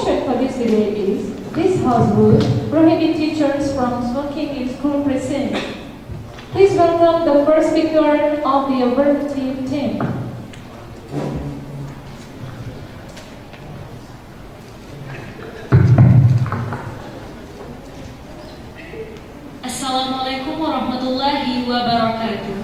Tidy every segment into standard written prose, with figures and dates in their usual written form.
motion for this debate is, this House will prohibit teachers from smoking in school precincts. Please welcome the first speaker of the affirmative team. Assalamualaikum warahmatullahi wabarakatuh.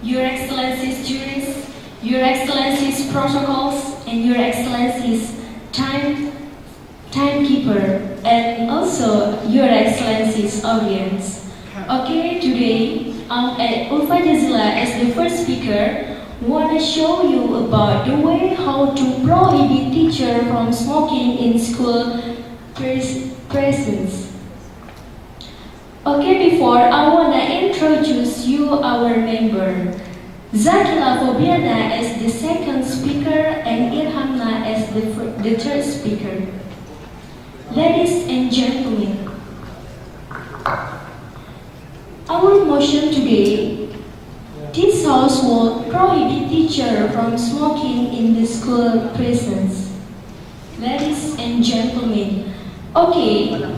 Your Excellencies jurists, Your Excellencies protocols, and Your Excellencies timekeeper, and also Your Excellencies audience. Okay, today at Ulfa Jazila as the first speaker, want to show you about the way how to prohibit teacher from smoking in school presence. Okay, before I wanna introduce you our member. Zakila Fobiana as the second speaker and Irhamna as the third speaker. Ladies and gentlemen, our motion today, this House will prohibit teacher from smoking in the school presence. Ladies and gentlemen, okay,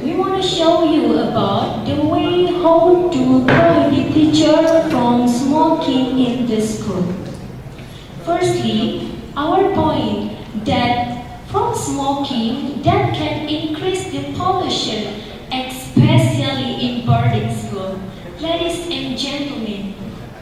we want to show you about the way how to prohibit teacher from smoking in the school. Firstly, our point that from smoking that can increase the pollution, especially in boarding school. Ladies and gentlemen,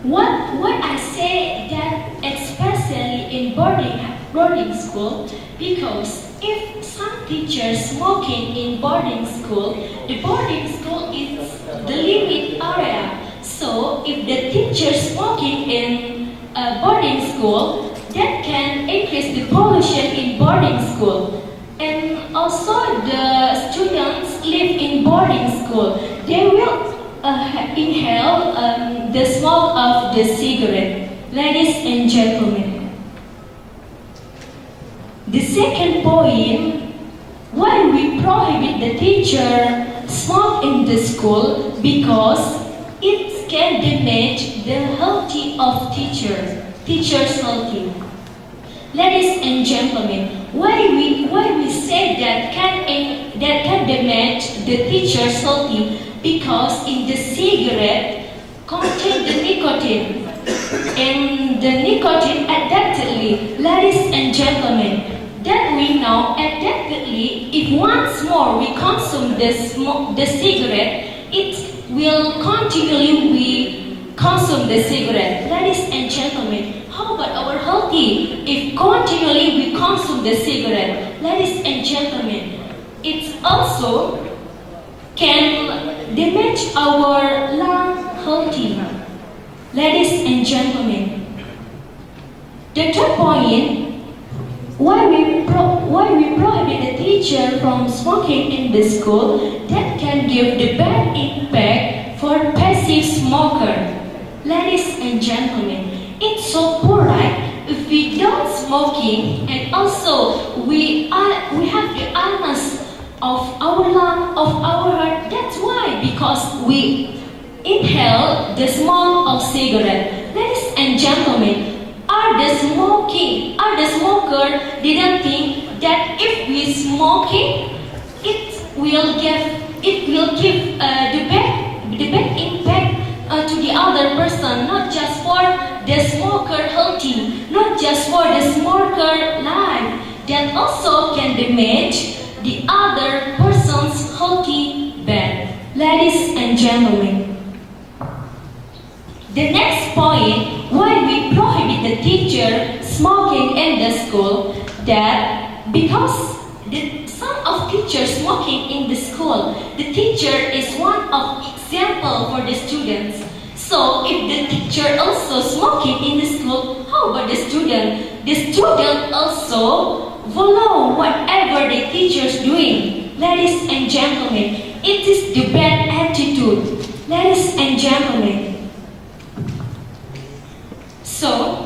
what I say that especially in boarding school, because if some teachers smoking in boarding school, the boarding school is the limit area. So if the teacher smoking in boarding school, that can increase the pollution in boarding school. And also the students live in boarding school, they will inhale the smoke of the cigarette. Ladies and gentlemen, the second point, why we prohibit the teacher smoke in the school, because it can damage the healthy of teachers' healthy. Ladies and gentlemen, why we say that can damage the teachers' healthy? Because in the cigarette contain the nicotine, and the nicotine addictively. Ladies and gentlemen, that we know addictively, if once more we consume the cigarette, it will continually we consume the cigarette. Ladies and gentlemen, how about our healthy if continually we consume the cigarette? Ladies and gentlemen, it also can damage our lung healthy. Ladies and gentlemen, the third point, why we prohibit the teacher from smoking in the school, that can give the bad impact for passive smoker. Ladies and gentlemen, it's so poor, right? If we don't smoking, and also we have the illness of our lung, of our heart. That's why, because we inhale the smoke of cigarette. Ladies and gentlemen, the smoker didn't think that if we smoking, it will give the bad impact to the other person, not just for the smoker healthy, not just for the smoker life, that also can damage the other person's healthy bad. Ladies and gentlemen, the next point, why we prohibit the teacher smoking in the school, that because some of teachers smoking in the school, the teacher is one of example for the students. So if the teacher also smoking in the school, how about the student? The student also follow whatever the teacher's doing. Ladies and gentlemen, it is the bad attitude. Ladies and gentlemen, so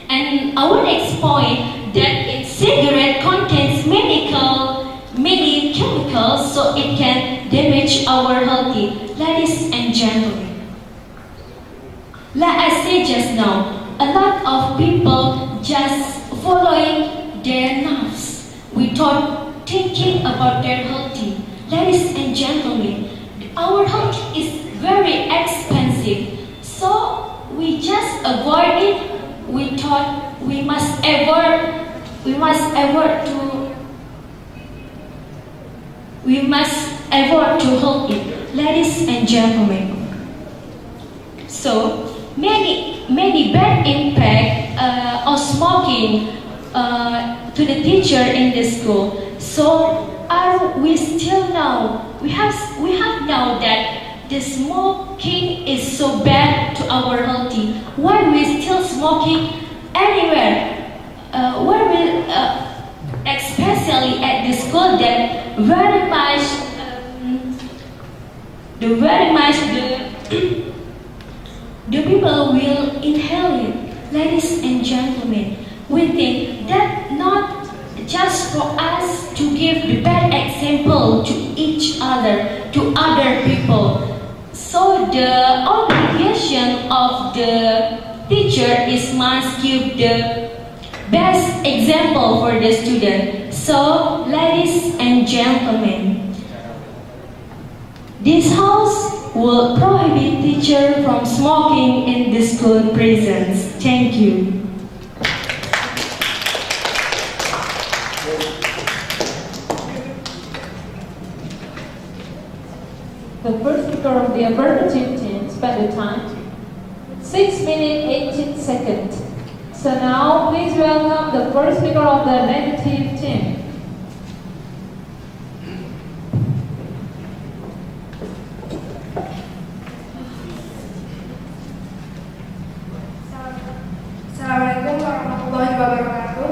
and our next point, that in cigarette contains many chemicals, so it can damage our healthy. Ladies and gentlemen, say just now, a lot of people just following their nerves without thinking about their healthy. Ladies and gentlemen, our health is very expensive, so we just avoid it. We thought we must avoid to hold it. Ladies and gentlemen, so many bad impact of smoking to the teacher in the school. So we still know we have know that the smoking is so bad to our healthy. Why we still smoking anywhere? Why we especially at the school that very much the people will inhale it. Ladies and gentlemen, we think that not just for us to give the bad example to each other, to other people. So the obligation of the teacher is must give the best example for the student. So, ladies and gentlemen, this house will prohibit teacher from smoking in the school prisons. Thank you. The first speaker of the affirmative team spent the time 6 minutes 18 seconds. So now please welcome the first speaker of the negative team. Assalamualaikum warahmatullahi wabarakatuh.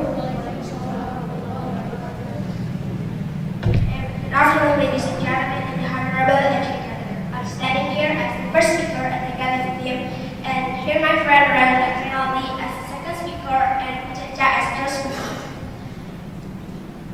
Good afternoon, ladies and gentlemen, and the honorable educator. I'm standing here as the first speaker at the negative team, and here my friend Ryan Rinaldi as the second speaker and Caca as third speaker.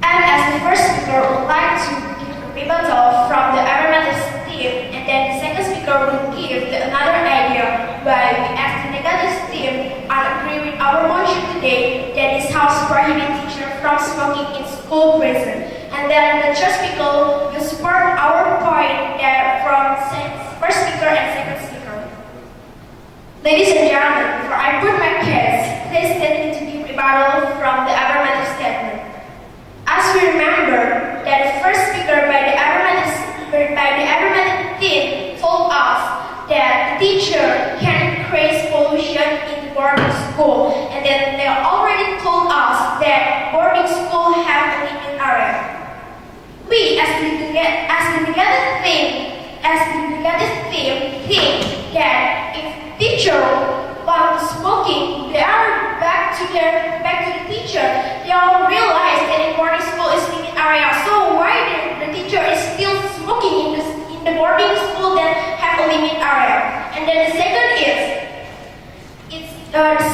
And as the first speaker, would like to give the rebuttal from the affirmative team, and then the second speaker will give another idea why we as the negative team agree with our motion today that this house prohibits teachers from smoking in school prison. And then the third speaker will support our point that from first speaker and second speaker. Ladies and gentlemen, before I put my case, please let me to give rebuttal from the affirmative statement. As we remember that the first speaker by the affirmative team told us that the teacher can increase pollution in the boarding school, and then they already told us that boarding school have a living area. We, as the negative team, think that if teacher want smoking, they are back to the teacher. They all realize that in boarding school is living area. So why the teacher is still smoking in the boarding school that have a living area? And then the second is,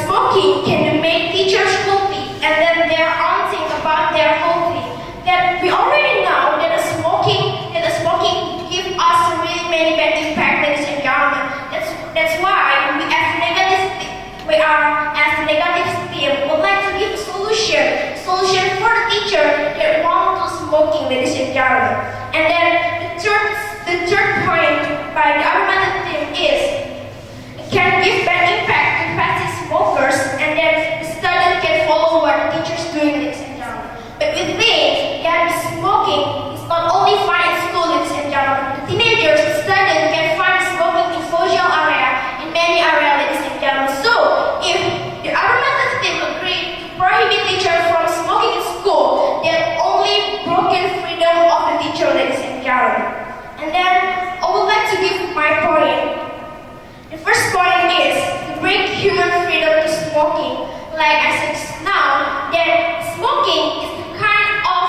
smoking can make teachers healthy, and then their own thing about their healthy. That we already know that the smoking gives us really many bad impact, ladies and gentlemen. That's why we as the negative team would like to give a solution for the teacher that want to smoking, ladies and gentlemen. And then the third point by the affirmative team is it can give bad impact to passive smokers, and then the student can follow what the teacher is doing, ladies and gentlemen. But we think that smoking is not only fine in school, ladies and gentlemen. The teenagers, the students can find smoking in social area, in many areas, ladies and gentlemen. So, if the affirmative team agree to prohibit teachers from smoking in school, then only broken freedom of the teacher, ladies and gentlemen. And then I would like to give my point. The first point is to break human freedom to smoking. Like I said now, that smoking is the kind of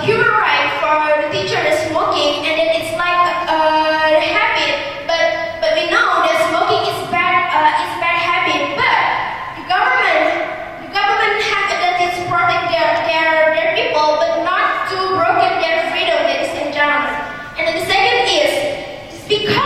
human right for the teacher that's smoking, and then it's like a habit. But we know that smoking is bad habit. But the government have a duty to protect their people, but not to broken their freedom, ladies and gentlemen. And then the second is because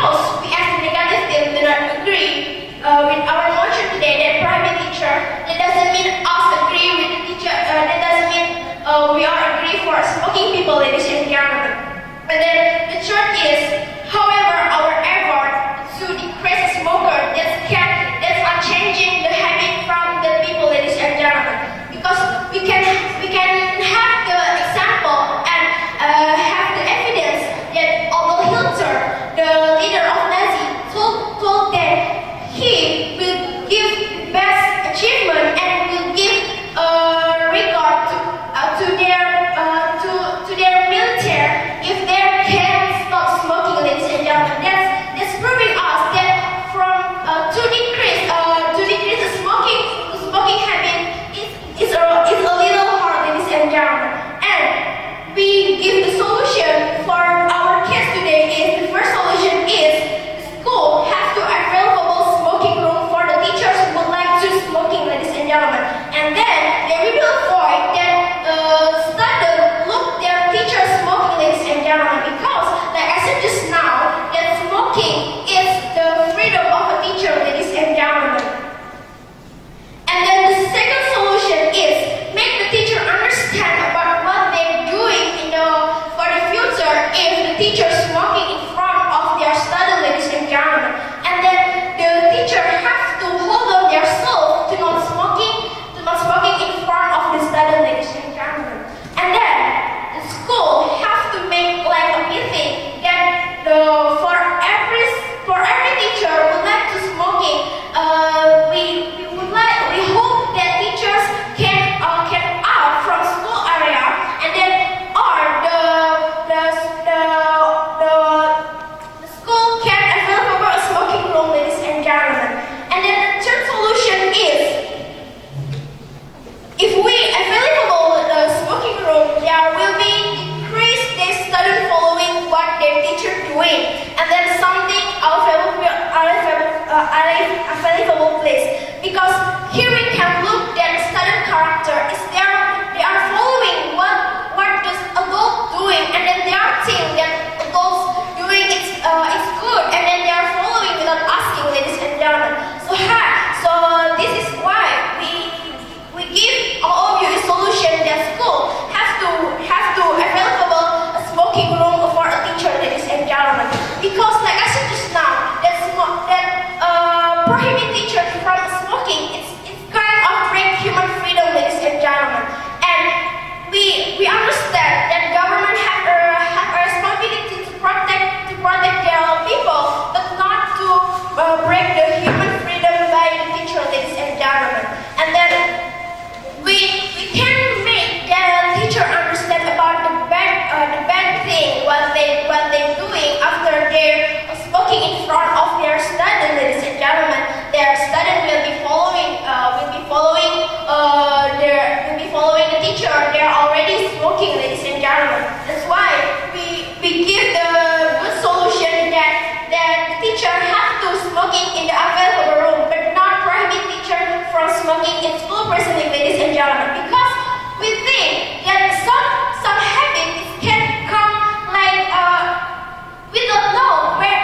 there will be decrease the student following what their teacher doing, and then something available place. Because here we can look that student character is there. They are following what the adult doing, and then they are think that adults doing it's good, and then they are following without asking, ladies and gentlemen. So this is why we give all of you a solution that school have to available a smoking room for a teacher, ladies and gentlemen. Because like I said just now, that prohibit teacher from smoking, it's kind of break human freedom, ladies and gentlemen. And we understand that government have a responsibility to protect their people, but not to break the human freedom by the teacher, ladies and gentlemen. And then we can make the teacher understand about the bad thing what they doing after they're smoking in front of their student, ladies and gentlemen. Their student will be following the teacher. They're already smoking, ladies and gentlemen. That's why we give the good solution that the teacher have to smoking in the available room, but not prohibit teacher from smoking in school presently, ladies and gentlemen. Because we think that some habits can come like we don't know when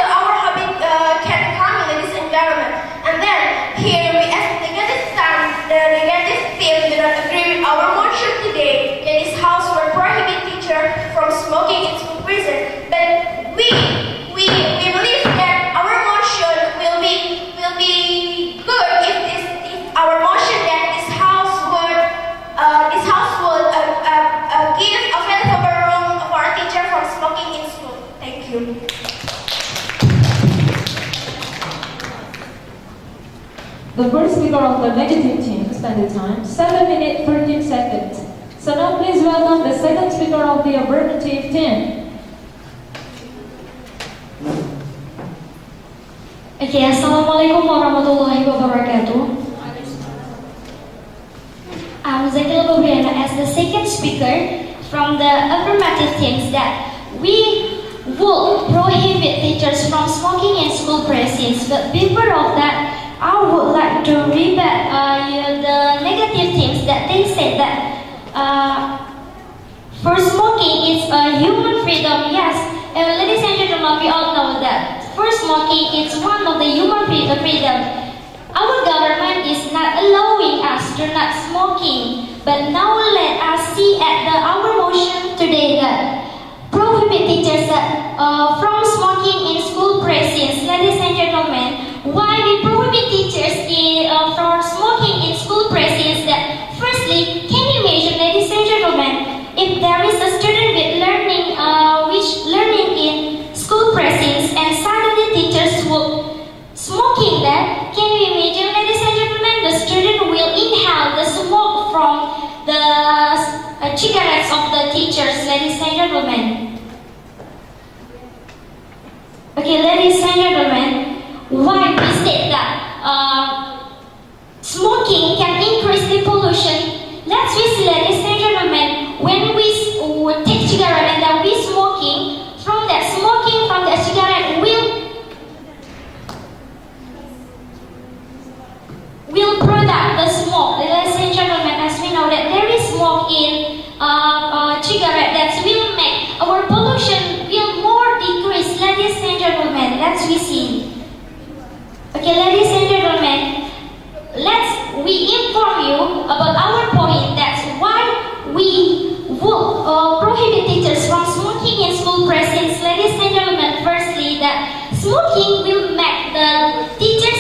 our habit can come, ladies and gentlemen. And then here we as the negative team did not agree with our motion today that this house will prohibit teacher from smoking in school prison. But we believe that our motion will be good if our motion that this house would give available room for a teacher from smoking in school. Thank you. The first speaker of the negative team spent the time 7 minutes 13 seconds. So now please welcome the second speaker of the affirmative team. Okay, Assalamualaikum warahmatullahi wabarakatuh. I'm Zakil Bobriana as the second speaker from the affirmative teams that we would prohibit teachers from smoking in school premises. But before of that, I would like to rebut the negative teams that they said that for smoking is a human freedom. Yes, ladies and gentlemen, we all know that for smoking is one of the human freedom. Our government is not allowing us to not smoking, but now let us see at our motion today that prohibit teachers from smoking in school premises. Ladies and gentlemen, why we prohibit teachers from smoking in school premises? That firstly, can you imagine, ladies and gentlemen, if there is a student with learning in school premises and suddenly teachers will smoking there? Can you imagine, ladies and gentlemen, the student will inhale the smoke from the cigarettes of the teachers, ladies and gentlemen. Okay, ladies and gentlemen, why we say that smoking can increase the pollution? Let's see, ladies and gentlemen, when we take cigarette and then we smoking, from that smoking from the cigarette will product the smoke. Ladies and gentlemen, as we know that there is smoke in cigarette that will make our pollution will more decrease. Ladies and gentlemen, let's we see. Okay, ladies and gentlemen, we inform you about our point. That's why we would prohibit teachers from smoking in school premises. Ladies and gentlemen, firstly, that smoking will make the teachers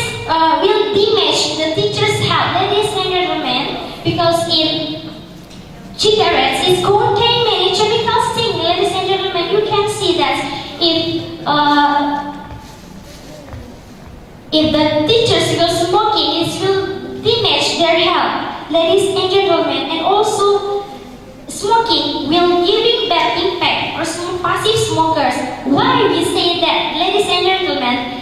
will damage the teachers' health. Ladies and gentlemen, because in cigarettes it contain many chemical things. Ladies and gentlemen, you can see that if the teachers will smoking, it will damage their health. Ladies and gentlemen, and also smoking will giving bad impact or passive smokers. Why we say that, ladies and gentlemen?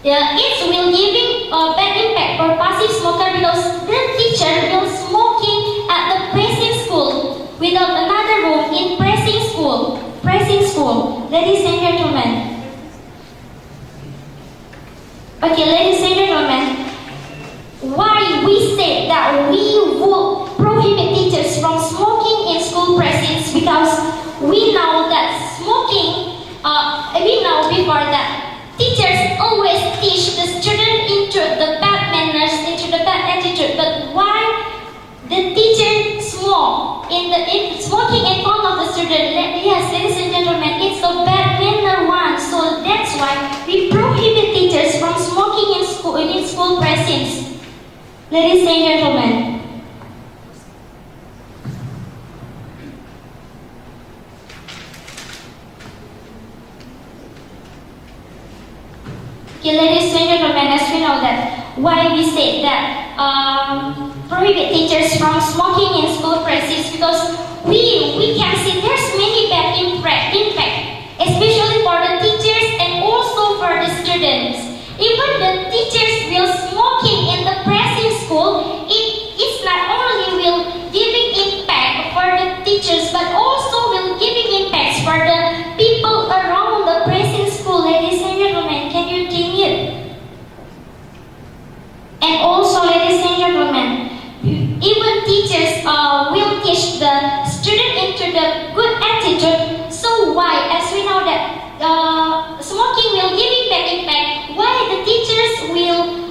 It will giving bad impact for passive smoker because the teacher will smoking at the present school. without another room in Pressing School. Pressing School. Ladies and gentlemen. Okay, ladies and gentlemen. Why we say that we would prohibit teachers from smoking in school precincts? Because we know that smoking, we know before that teachers always teach the student into the bad manners, into the bad attitude. But why the teacher smoke smoking in front of the student? Yes, ladies and gentlemen, it's a bad manner one. So that's why we prohibit teachers from smoking in school precincts. Ladies and gentlemen. Okay, ladies and gentlemen, as we know that why we say that prohibit teachers from smoking in school premises, because we can see there's many bad impact, especially for the teachers and also for the students. Even the teachers will smoking in the pressing school, it's not only will giving impact for the teachers, but also will giving impacts for the people around the pressing school. Ladies and gentlemen, can you think it? And also, ladies and gentlemen, even teachers will teach the student into the good attitude. So why, as we know that smoking will give impact, why the teachers will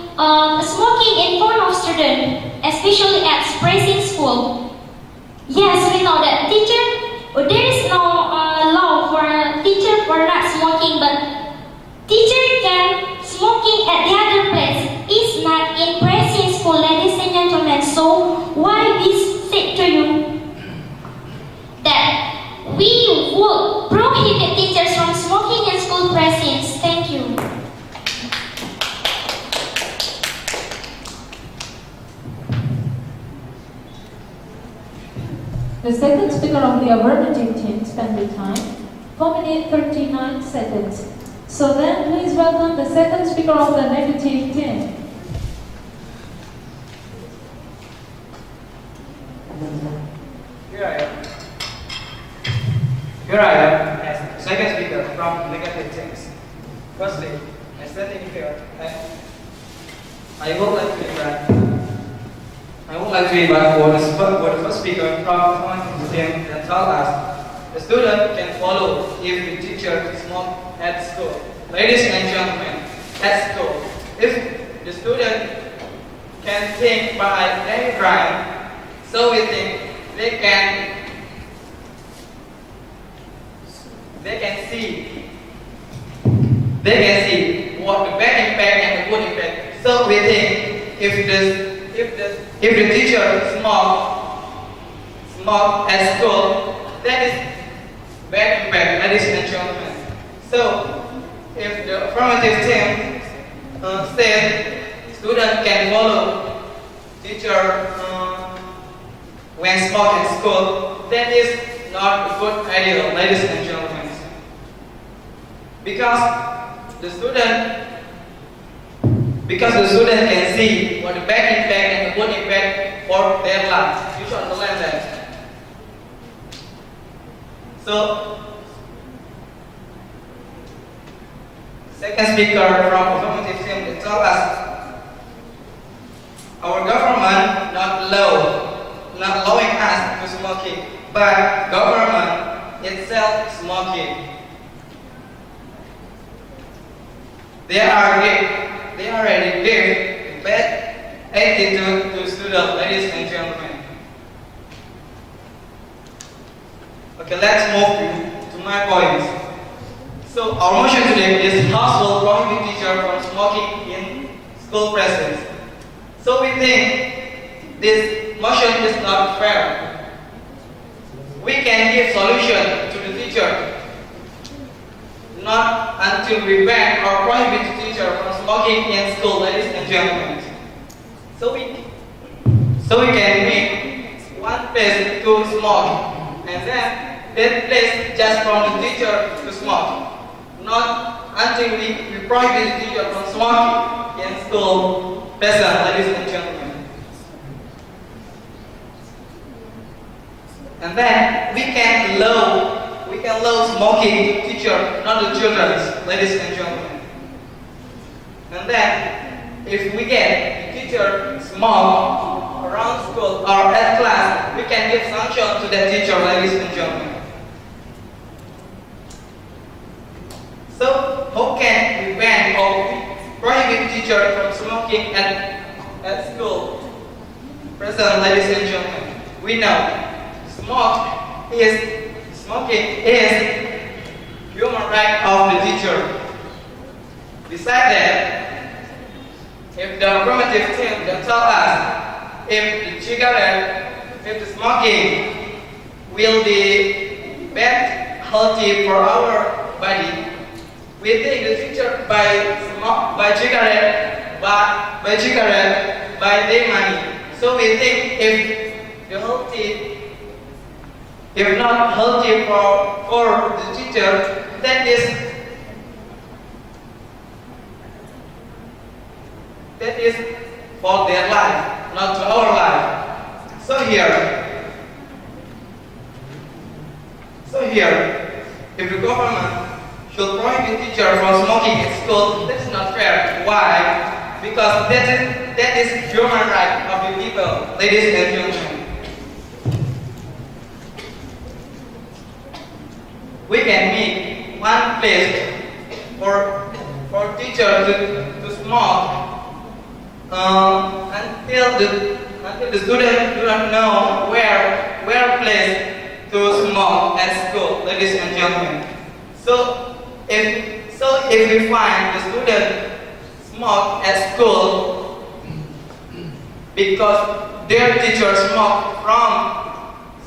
smoking in front of students, especially at praising school? Yes, we know that there is no law for a teacher for not smoking, but teacher can smoking at the other place. It's not in praising school, ladies and gentlemen. So why we say to you that we would prohibit teachers from smoking in school precincts? Thank you. The second speaker of the affirmative team spent the time 4 minutes 39 seconds. So then, please welcome the second speaker of the negative team. Here I am as the second speaker from negative teams. Firstly, I standing here and I would like to invite for the first speaker from the team and tell us the student can follow if the teacher smoke at school. Ladies and gentlemen, at school, if the student can think by any crime, so we think they can see what the bad impact and the good impact. So we think if the teacher smoke at school, that is bad impact, ladies and gentlemen. So if the affirmative team says student can follow teacher when smoke in school, that is not a good idea, ladies and gentlemen. Because the student can see what the bad impact and the good impact for their life. You should understand that. So, second speaker from affirmative team will tell us our government not allowing us to smoking, but government itself smoking. They already give bad attitude to students, ladies and gentlemen. Okay, let's move to my points. So our motion today is household prohibit teacher from smoking in school premises. So we think this motion is not fair. We can give solution to the teacher, not until we ban or prohibit the teacher from smoking in school, ladies and gentlemen. So we can make one place to smoke, and then that place just from the teacher to smoke. Not until we prohibit the teacher from smoking in school, ladies and gentlemen. And And then we can allow smoking to teacher, not the children, ladies and gentlemen. And then if we get the teacher smoke around school or at class, we can give sanction to that teacher, ladies and gentlemen. So how can we ban or prohibit teacher from smoking at school? Present, ladies and gentlemen, we know smoking is human right of the teacher. Besides that, if the affirmative team that tell us if the smoking will be bad healthy for our body, we think the teacher buy cigarette by their money. So we think if not healthy for the teacher, that is for their life, not to our life. So here, if the government should prohibit teacher from smoking at school, that is not fair. Why? Because that is human right of the people, ladies and gentlemen. We can make one place for teacher to smoke until the student do not know where place to smoke at school, ladies and gentlemen. So if we find the student smoke at school because their teacher smoke from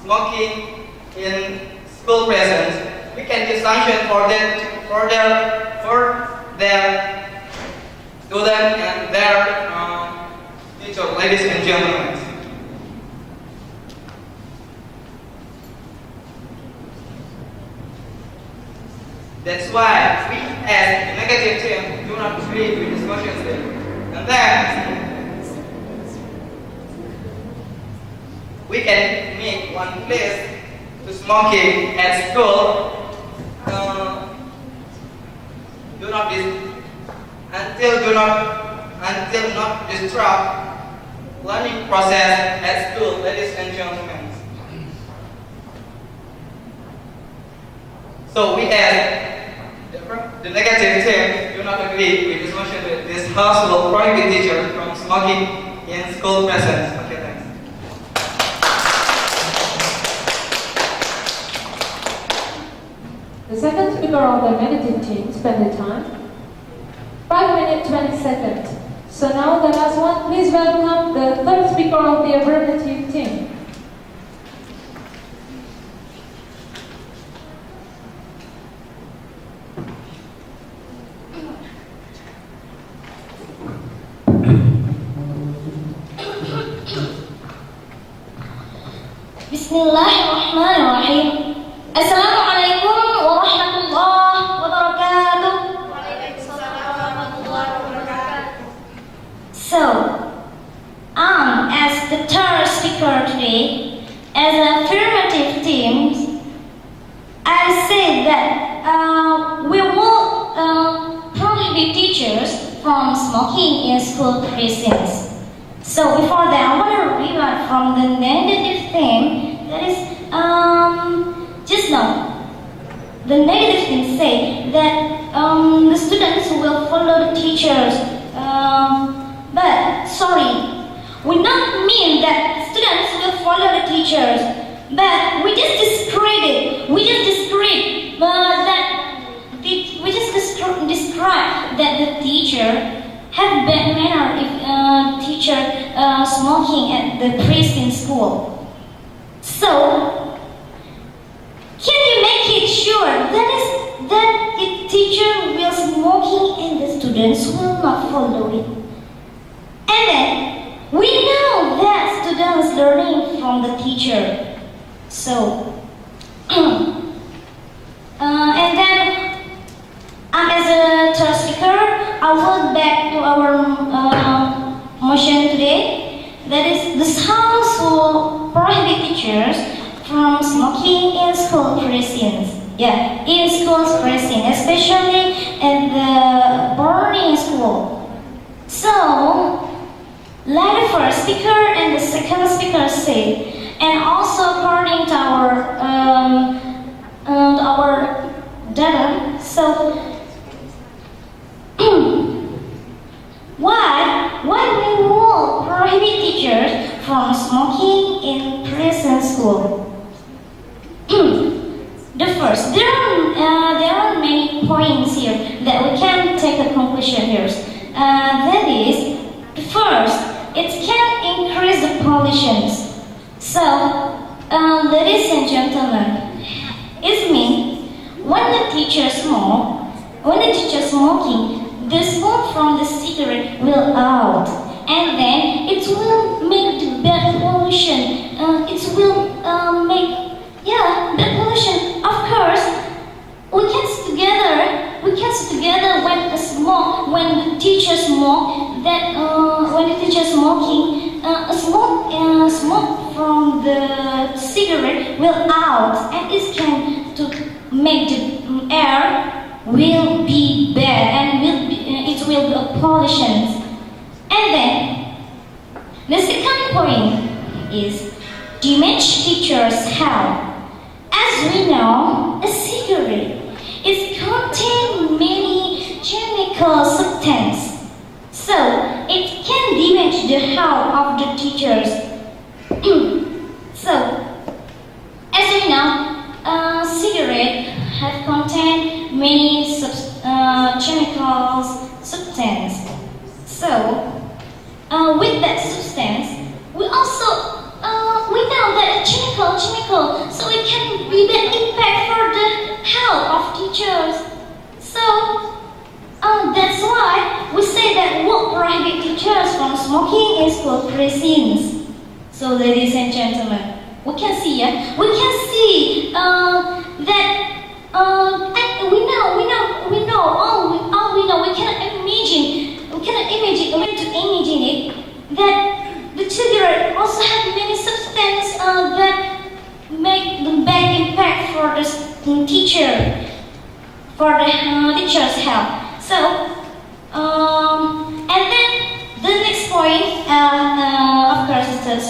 smoking in school presence, we can give sanction for their student and their teacher, ladies and gentlemen. That's why we as the negative team do not agree with this motion statement. And then we can make one place to smoking at school. Until not disrupt learning process at school, ladies and gentlemen. So we as the negative team do not agree with this motion that this house will prohibit teachers from smoking in school presence. Okay, thanks. The second speaker of the negative team spent the time 5 minutes 20 seconds. So now the last one, please welcome the third speaker of the affirmative team. Bismillahirrahmanirrahim. Assalamualaikum warahmatullahi wabarakatuh. So, as the third speaker today, as an affirmative team, I say that we will prohibit teachers from smoking in school precincts. So before that, I want to revert from the negative thing. That is, just now, the negative thing say that the students will follow the teachers. But sorry, we not mean that students will follow the teachers. But we just describe that the teacher have bad manner if teacher smoking at the precinct school. So, can you make it sure that if teacher will smoking and the students will not follow it? And then we know that students learning from the teacher. So, and then as a third speaker, I will back to our motion today. That is, this house will prohibit teachers from smoking in school precincts. Yeah, in schools precincts, especially in the boarding school. So, like the first speaker and the second speaker said, and also according to our data, so why we will prohibit teachers from smoking in present school? The first, there are many points here that we can take a conclusion here. That is, first, it can increase the pollutions. So, ladies and gentlemen, it means when the teacher smoking, the smoke from the cigarette will out, and then it will make the bad pollution. It will make bad pollution. Of course, we can sit together when the teacher smoke. When the teacher smoking, smoke from the cigarette will out, and it can to make the air will be bad, and it will be pollution. And then the second point is damage teachers' health. As we know, a cigarette is contain many chemical substances, so it can damage the health of the teachers. So, as we know, cigarette have contained many chemical substances. So, with that substance, we also we know that chemical, so it can be the impact for the health of teachers. So that's why we say that we will prohibit teachers from smoking in school precincts. So, ladies and gentlemen, we can see that and we know all we know. We cannot imagine it that the cigarette also have many substances that make the bad impact for the teacher, for the teacher's health. So, and then the next point, of course, the third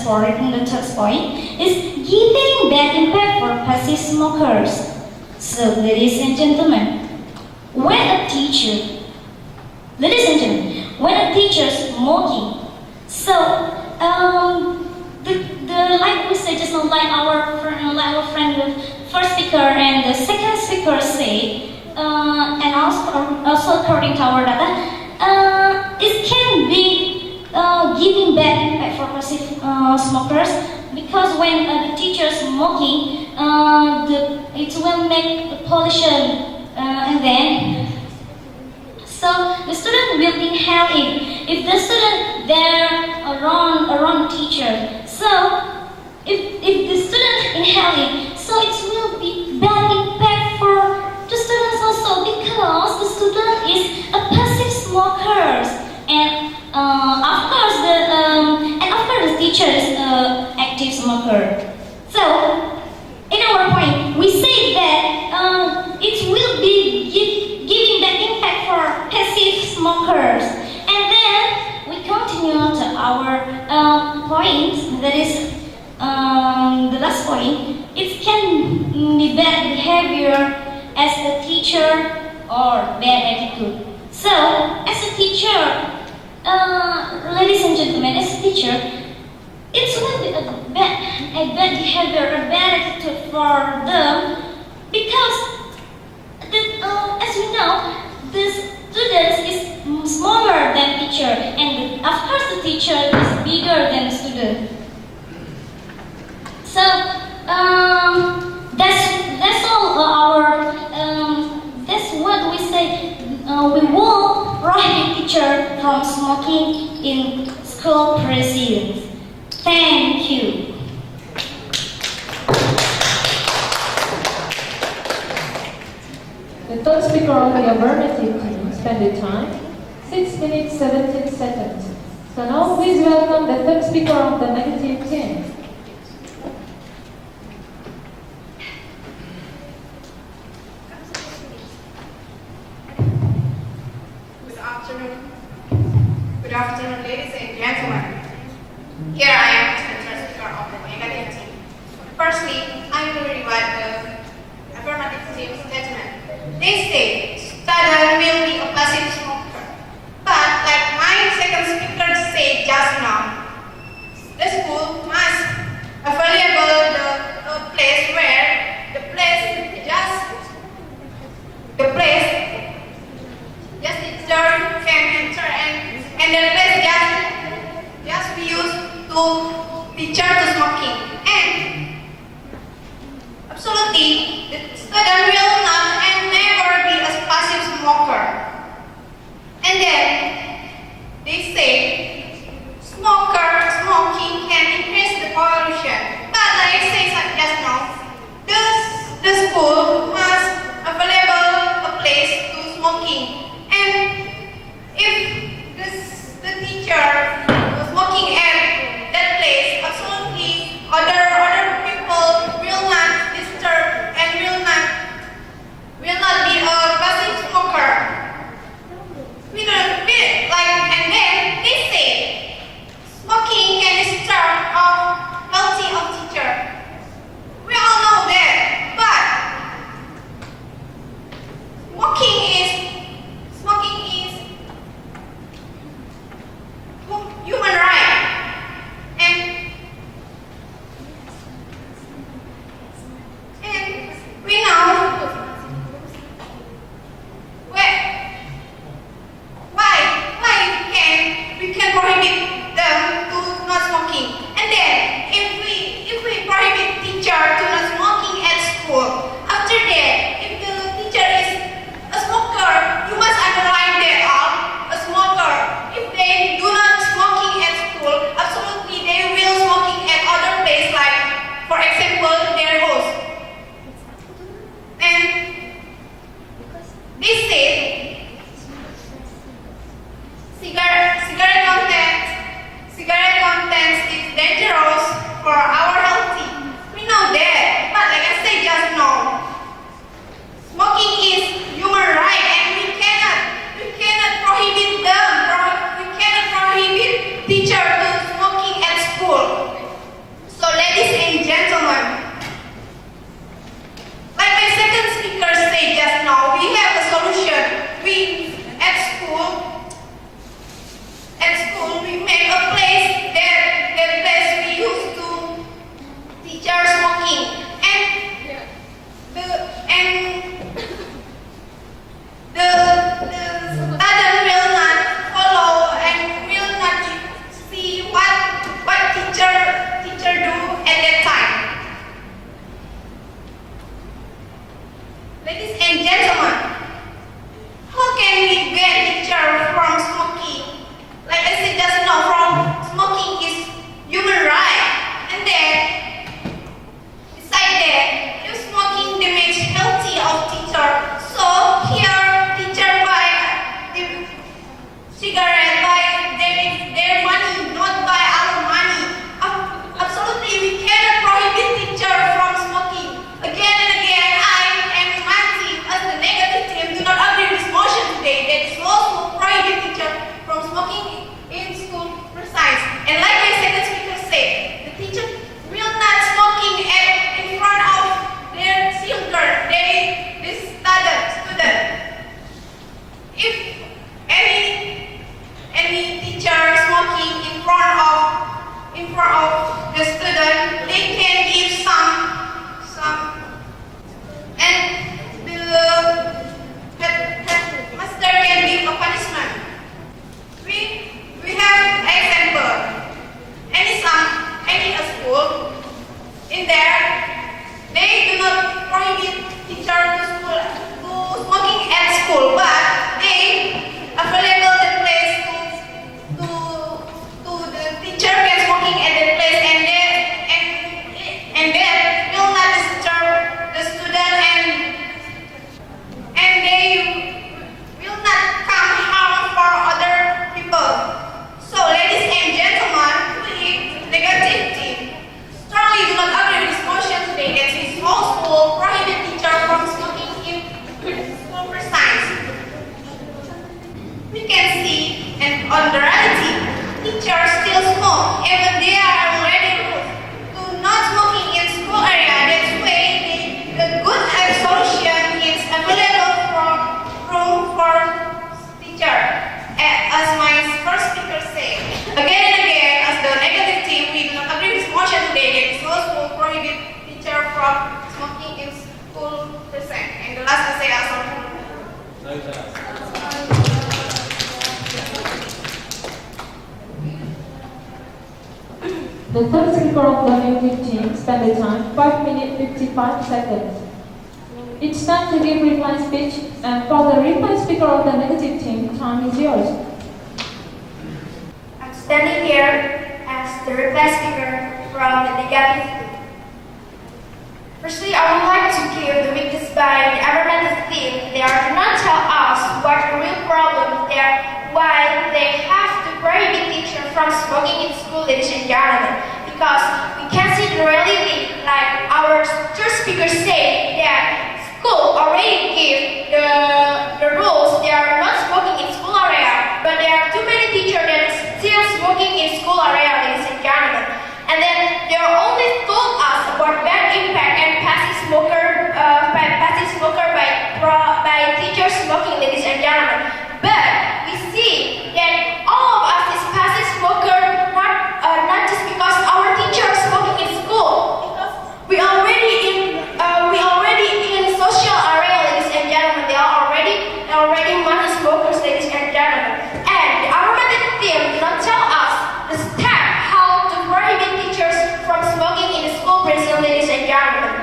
point is giving bad impact for passive smokers. So, ladies and gentlemen, when a teacher is smoking, so the like we said just now, like our friend, the first speaker and the second speaker say, and also according to our data, it can be giving bad impact for passive smokers, because when the teacher is smoking, it will make the pollution, and then so the student will inhale it. If the student there around teacher, so if the student inhale it, so it will be bad impact for the students also, because the student is a passive smoker, and of course the teacher is active smoker. So in our point, we say that it will be giving that impact for passive smokers. And then we continue to our point, that is the last point. It can be bad behavior as a teacher or bad attitude. So, as a teacher, ladies and gentlemen, as a teacher, it will be a bad behavior, a bad attitude for them, because as we know, the student is smaller than teacher, and of course the teacher is bigger than the student. So that's all that's what we say. We will prohibit teacher from smoking in school precincts. Thank you. The third speaker of the affirmative team spent the time 6 minutes 17 seconds. So now please welcome the third speaker of the negative team. ladies and gentlemen. Here I am as the first speaker of the negative team. Firstly, I will rebut the affirmative team statement. They say student will be a passive smoker. But like my second speaker said just now, the school must available the place where the place teacher can enter and the place just be used to teacher to smoking. And absolutely the student will not and never be a passive smoker. And then they say smoking can increase the pollution. But like I said just now, the school must available a place to smoking. And if the teacher smoking at that place, absolutely other people will not disturb and will not be a passive smoker. And then they say smoking can disturb healthy of teacher. We all know that, but from smoking in school percent. And the last essay also. The third speaker of the negative team spent the time 5 minutes 55 seconds. It's time to give reply speech, and for the reply speaker of the negative team, time is yours. I'm standing here as the reply speaker from the negative team. Firstly, I would like to give the witness by the environmental team. They are not tell us what the real problem is there, why they have to prohibit teachers from smoking in school, ladies and gentlemen. Because we can see the reality, like our third speaker said, that school already give the rules. They are not smoking in school area, but there are too many teachers that still smoking in school area, ladies and gentlemen. And then they are only told us about bad impact and passive smoker by teachers smoking, ladies and gentlemen. But we see that all of us is passive smoker, not just because our teacher is smoking in school. Because we already in social area, ladies and gentlemen. They are already money smokers, ladies and gentlemen. And the environmental team did not tell us the step how to prohibit teachers from smoking in the school prison, ladies and gentlemen.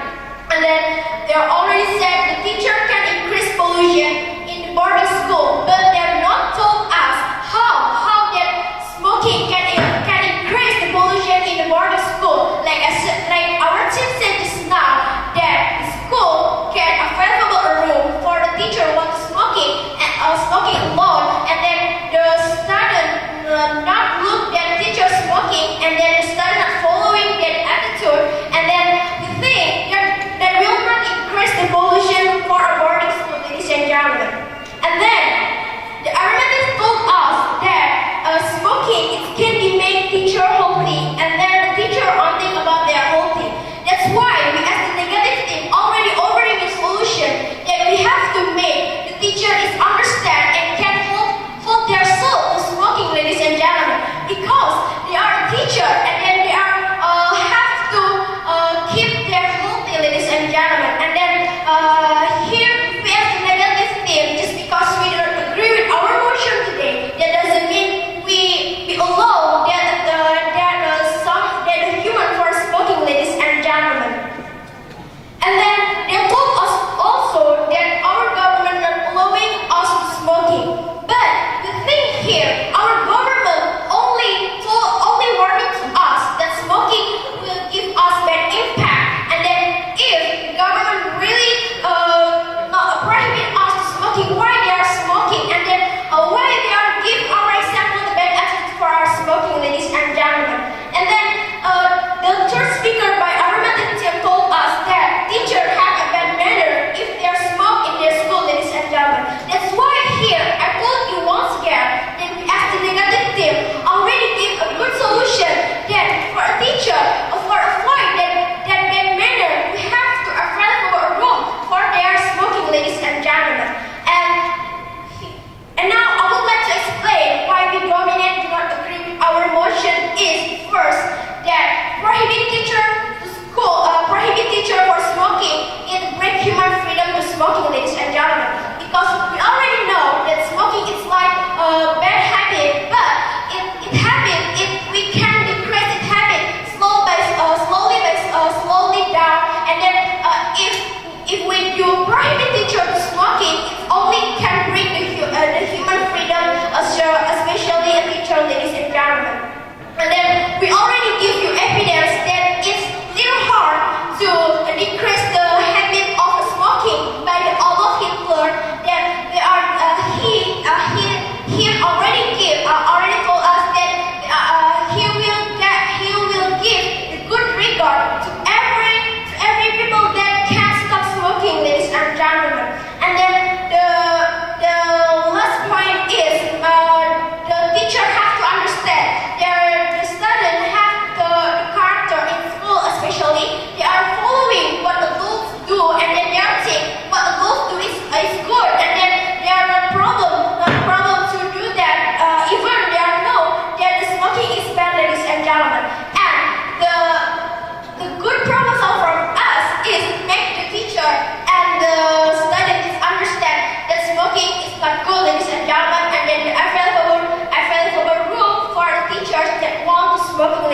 And then they already said the teacher can increase pollution in the boarding school, but they have not told us how that smoking can increase the pollution in the boarding school. Like our team said just now, that the school can available a room for the teacher who wants smoking and smoking alone, and then the student not look at teacher smoking, and then the student not following that attitude, and then the thing that will not increase the pollution for a boarding school, ladies and gentlemen. And then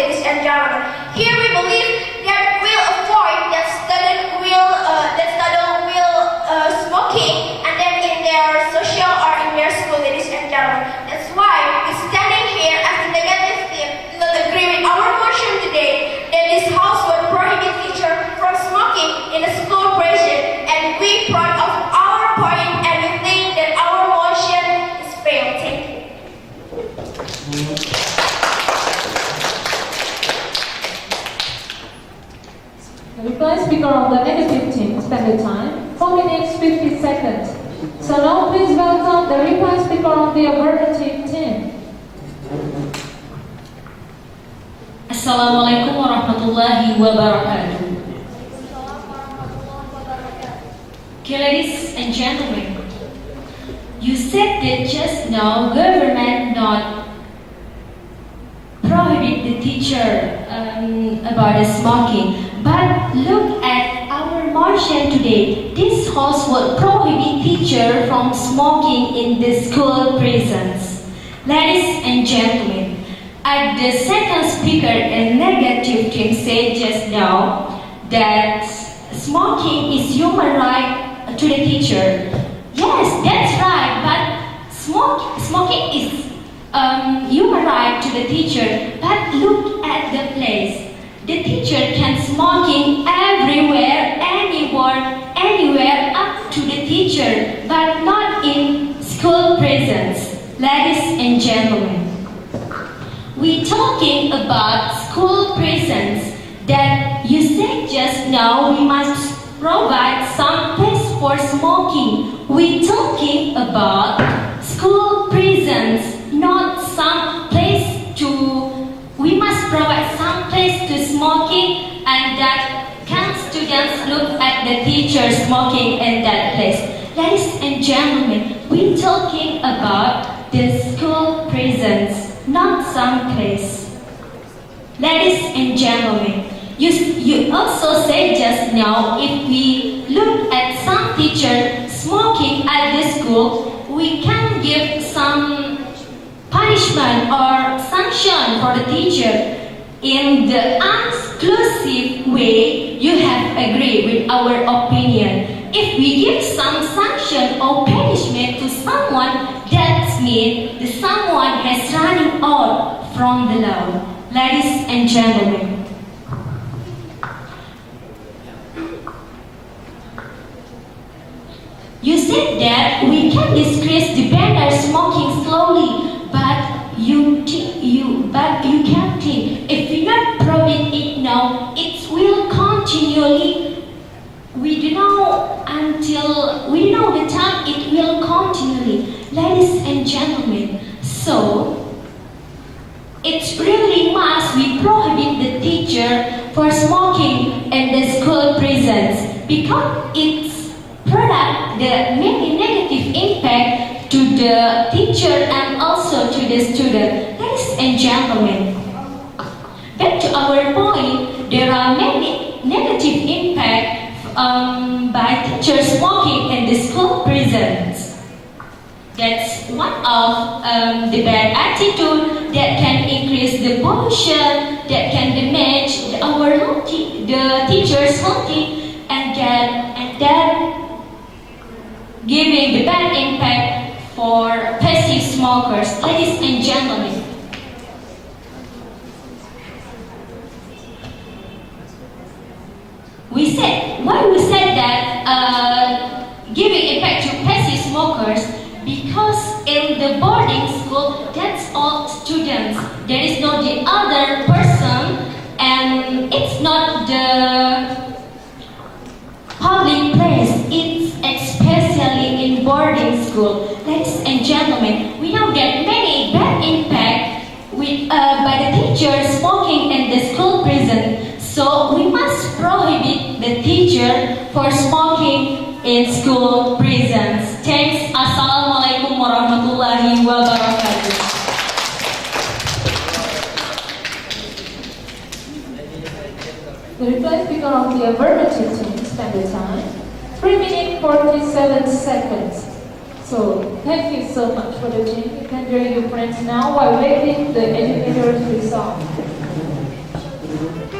ladies and gentlemen. Here we believe that we'll avoid that student will smoking and then in their social or in their school, ladies and gentlemen. That's why we're standing here as the negative team do not agree with our motion today that this house will prohibit teacher from smoking in the school present, and we proud of our point and we think that our motion is failed. Thank you. The reply speaker of the negative team spend the time 4 minutes 50 seconds. So now please welcome the reply speaker of the affirmative team. Assalamualaikum warahmatullahi wabarakatuh. Okay, ladies and gentlemen, you said that just now government not prohibit the teacher about the smoking, but look at our motion today. This house will prohibit teacher from smoking in the school presence. Ladies and gentlemen, at the second speaker and negative team said just now that smoking is human right to the teacher. Yes, that's right, but smoking is human right to the teacher. But look at the place. The teacher can smoking everywhere, anywhere up to the teacher, but not in school presence. Ladies and gentlemen, we talking about school presence that you said just now we must provide some place for smoking. We talking about school presence, not some place we must provide some place to smoking, and that can students look at the teacher smoking in that place. Ladies and gentlemen, we talking about the school presence, not some place. Ladies and gentlemen, you also said just now if we look at some teacher smoking at the school, we can give some punishment or sanction for the teacher. In the exclusive way, you have agreed with our opinion. If we give some sanction or punishment to someone, that means that someone has running out from the law. Ladies and gentlemen, you said that we can decrease the banner smoking slowly, but you can't think. If we not prohibit it now, it will continually. We don't know the time it will continually. Ladies and gentlemen, so it's really must we prohibit the teacher for smoking in the school presence because it's product the many negative impact to the teacher and also to the student. Ladies and gentlemen, back to our point, there are many negative impact by teachers smoking in the school presence. That's one of the bad attitude that can increase the pollution, that can damage the teacher's healthy, and that giving the bad impact for passive smokers. Ladies and gentlemen, we said that giving impact to passive smokers because in the boarding school that's all students. There is no the other person, and it's not the public place. It's especially in boarding school. Ladies and gentlemen, we now get many bad impact by the teachers smoking in the school prison. So we must prohibit the teacher for smoking in school prisons. Thanks. Assalamualaikum warahmatullahi wabarakatuh. The reply speaker of the affirmative team spend the time 3 minutes 47 seconds. So thank you so much for the team. You can join your friends now while waiting the educator's result. group.